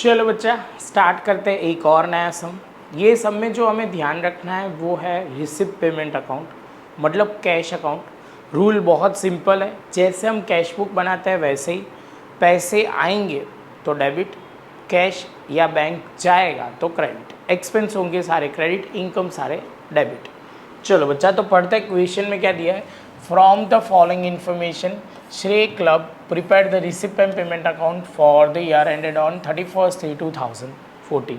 चलो बच्चा स्टार्ट करते हैं एक और नया सम। ये सम में जो हमें ध्यान रखना है वो है रिसिप्ट पेमेंट अकाउंट, मतलब कैश अकाउंट। रूल बहुत सिंपल है, जैसे हम कैश बुक बनाते हैं वैसे ही पैसे आएंगे तो डेबिट, कैश या बैंक जाएगा तो क्रेडिट, एक्सपेंस होंगे सारे क्रेडिट, इनकम सारे डेबिट। चलो बच्चा तो पढ़ते हैं क्वेश्चन में क्या दिया है। फ्रॉम द फॉलोइंग इन्फॉर्मेशन श्रेय club prepare the receipt and payment account for the year ended on 31/3/2014।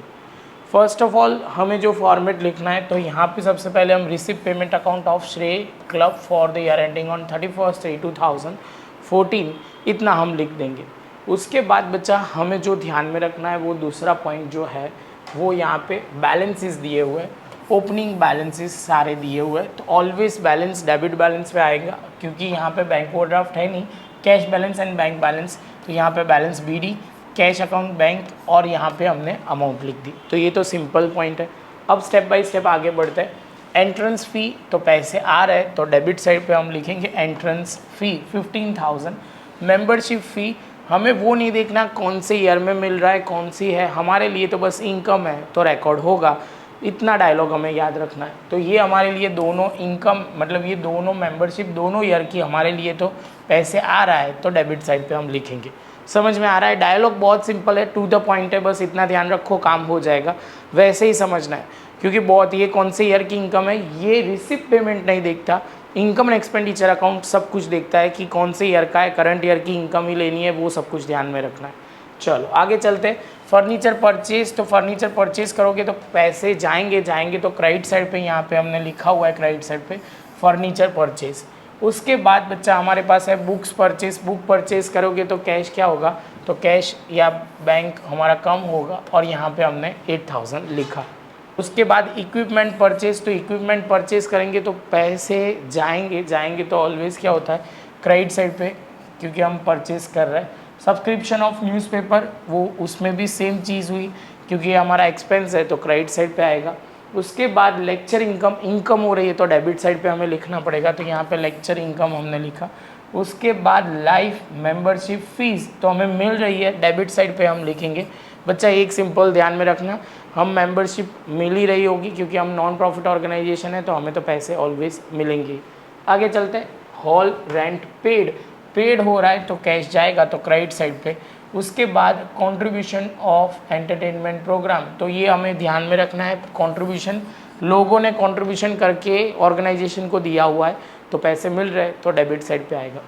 First of all हमें जो फॉर्मेट लिखना है तो यहाँ पे सबसे पहले हम रिसिप्ट पेमेंट अकाउंट ऑफ श्रेय club for the year ending on 31/3/2014 इतना हम लिख देंगे। उसके बाद बच्चा हमें जो ध्यान में रखना है वो दूसरा पॉइंट जो है वो यहाँ पे बैलेंसेस दिए हुए हैं, ओपनिंग बैलेंसेस सारे दिए हुए हैं, तो ऑलवेज बैलेंस डेबिट बैलेंस पे आएगा क्योंकि यहाँ पे बैंक ओवरड्राफ्ट है नहीं, cash balance and bank balance, तो यहाँ पे balance BD, cash account bank, और यहाँ पे हमने अमाउंट लिख दी। तो ये तो सिंपल पॉइंट है। अब स्टेप बाय स्टेप आगे बढ़ते हैं। एंट्रेंस फ़ी तो पैसे आ रहे हैं तो डेबिट साइड पे हम लिखेंगे एंट्रेंस फ़ी 15,000। मेंबरशिप फ़ी हमें वो नहीं देखना कौन से ईयर में मिल रहा है कौन सी है, हमारे लिए तो बस इनकम है तो रिकॉर्ड होगा, इतना डायलॉग हमें याद रखना है। तो ये हमारे लिए दोनों इनकम मतलब ये दोनों मेंबरशिप दोनों ईयर की हमारे लिए तो पैसे आ रहा है तो डेबिट साइड पे हम लिखेंगे। समझ में आ रहा है? डायलॉग बहुत सिंपल है, टू द पॉइंट है, बस इतना ध्यान रखो काम हो जाएगा। वैसे ही समझना है क्योंकि बहुत ये कौन से ईयर की इनकम है ये रिसिप्ट पेमेंट नहीं देखता, इनकम एंड एक्सपेंडिचर अकाउंट सब कुछ देखता है कि कौन से ईयर का है, करंट ईयर की इनकम ही लेनी है, वो सब कुछ ध्यान में रखना है। चलो आगे चलते हैं। फर्नीचर परचेज, तो फर्नीचर परचेज करोगे तो पैसे जाएंगे तो क्रेडिट साइड पे यहाँ पे हमने लिखा हुआ है क्रेडिट साइड पे फर्नीचर परचेज। उसके बाद बच्चा हमारे पास है बुक्स परचेज। बुक परचेज करोगे तो कैश क्या होगा, तो कैश या बैंक हमारा कम होगा और यहाँ पे हमने 8,000 लिखा। उसके बाद इक्विपमेंट परचेज, तो इक्विपमेंट परचेज करेंगे तो पैसे जाएंगे तो ऑलवेज क्या होता है क्रेडिट साइड पे क्योंकि हम परचेज कर रहे हैं। सब्सक्रिप्शन ऑफ न्यूज़पेपर वो उसमें भी सेम चीज़ हुई क्योंकि ये हमारा एक्सपेंस है तो क्रेडिट साइड पे आएगा। उसके बाद लेक्चर इनकम हो रही है तो डेबिट साइड पे हमें लिखना पड़ेगा, तो यहाँ पे लेक्चर इनकम हमने लिखा। उसके बाद लाइफ मेंबरशिप फीस तो हमें मिल रही है, डेबिट साइड पे हम लिखेंगे। बच्चा एक सिंपल ध्यान में रखना, हम मेंबरशिप मिल ही रही होगी क्योंकि हम नॉन प्रॉफिट ऑर्गेनाइजेशन है तो हमें तो पैसे ऑलवेज मिलेंगे। आगे चलते हैं। हॉल रेंट पेड हो रहा है तो कैश जाएगा तो क्रेडिट साइड पे। उसके बाद कंट्रीब्यूशन ऑफ एंटरटेनमेंट प्रोग्राम, तो ये हमें ध्यान में रखना है, कंट्रीब्यूशन लोगों ने कंट्रीब्यूशन करके ऑर्गेनाइजेशन को दिया हुआ है तो पैसे मिल रहे हैं तो डेबिट साइड पे आएगा।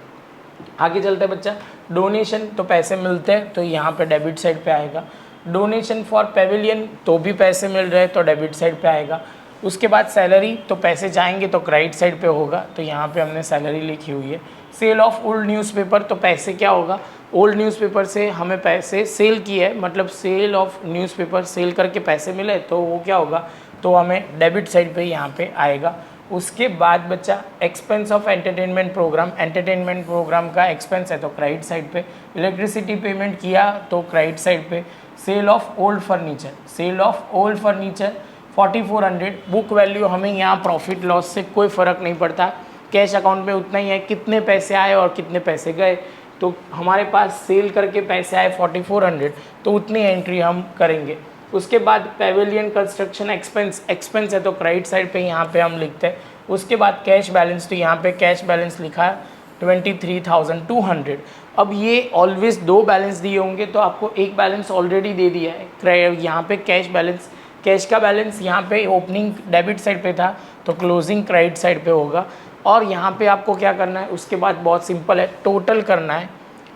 आगे चलते हैं बच्चा। डोनेशन तो पैसे मिलते हैं तो यहाँ पे डेबिट साइड पे आएगा। डोनेशन फॉर पेविलियन तो भी पैसे मिल रहे हैं तो डेबिट साइड पे आएगा। उसके बाद सैलरी तो पैसे जाएंगे तो क्रेडिट साइड पे होगा तो यहाँ पे हमने सैलरी लिखी हुई है। सेल ऑफ ओल्ड न्यूज़पेपर तो पैसे क्या होगा, ओल्ड न्यूज़पेपर से हमें पैसे सेल किए है मतलब सेल ऑफ न्यूज़पेपर सेल करके पैसे मिले तो वो क्या होगा तो हमें डेबिट साइड पे यहाँ पे आएगा। उसके बाद बच्चा एक्सपेंस ऑफ एंटरटेनमेंट प्रोग्राम का एक्सपेंस है तो क्रेडिट साइड पे। इलेक्ट्रिसिटी पेमेंट किया तो क्रेडिट साइड पे। Sale of old furniture 4400। Book value हमें यहाँ प्रॉफिट लॉस से कोई फ़र्क नहीं पड़ता, कैश अकाउंट में उतना ही है, कितने पैसे आए और कितने पैसे गए, तो हमारे पास सेल करके पैसे आए 4400 तो उतनी एंट्री हम करेंगे। उसके बाद पेविलियन कंस्ट्रक्शन एक्सपेंस है तो क्रेडिट साइड पे यहाँ पे हम लिखते हैं। उसके बाद कैश बैलेंस, तो यहाँ पे कैश बैलेंस लिखा है 23,200। अब ये ऑलवेज दो बैलेंस दिए होंगे तो आपको एक बैलेंस ऑलरेडी दे दिया है, यहाँ पे कैश का बैलेंस यहाँ पे ओपनिंग डेबिट साइड पे था तो क्लोजिंग क्रेडिट साइड पे होगा। और यहाँ पे आपको क्या करना है, उसके बाद बहुत सिंपल है, टोटल करना है,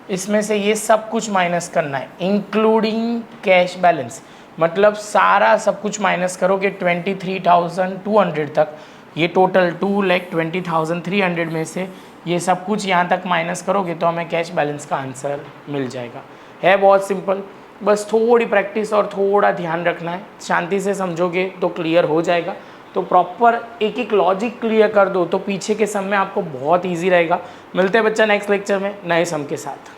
इसमें से ये सब कुछ माइनस करना है इंक्लूडिंग कैश बैलेंस, मतलब सारा सब कुछ माइनस करोगे 23,200 तक, ये टोटल 2,20,300 में से ये सब कुछ यहाँ तक माइनस करोगे तो हमें कैश बैलेंस का आंसर मिल जाएगा। है बहुत सिंपल, बस थोड़ी प्रैक्टिस और थोड़ा ध्यान रखना है, शांति से समझोगे तो क्लियर हो जाएगा। तो प्रॉपर एक एक लॉजिक क्लियर कर दो तो पीछे के सम में आपको बहुत इजी रहेगा। मिलते हैं बच्चा नेक्स्ट लेक्चर में नए सम के साथ।